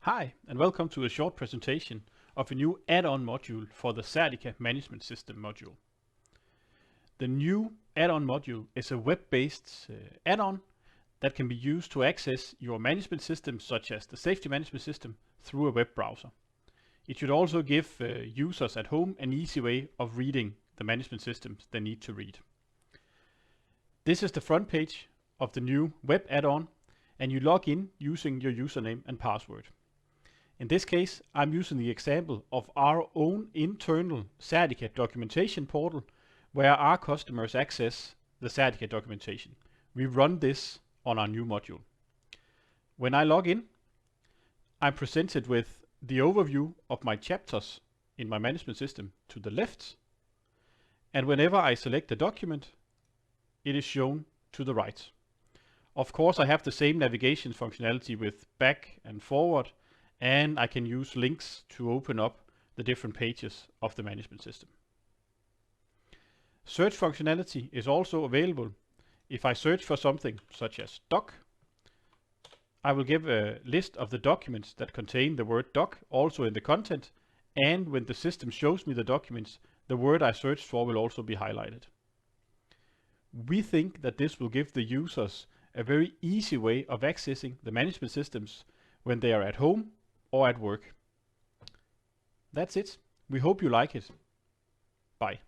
Hi, and welcome to a short presentation of a new add-on module for the Certica Management System module. The new add-on module is a web-based add-on that can be used to access your management system, such as the safety management system, through a web browser. It should also give users at home an easy way of reading the management systems they need to read. This is the front page of the new web add-on, and you log in using your username and password. In this case, I'm using the example of our own internal Certica documentation portal where our customers access the Certica documentation. We run this on our new module. When I log in, I'm presented with the overview of my chapters in my management system to the left, and whenever I select a document, it is shown to the right. Of course, I have the same navigation functionality with back and forward, and I can use links to open up the different pages of the management system. Search functionality is also available. If I search for something such as doc, I will give a list of the documents that contain the word doc also in the content, and when the system shows me the documents, the word I searched for will also be highlighted. We think that this will give the users a very easy way of accessing the management systems when they are at home or at work. That's it. We hope you like it. Bye.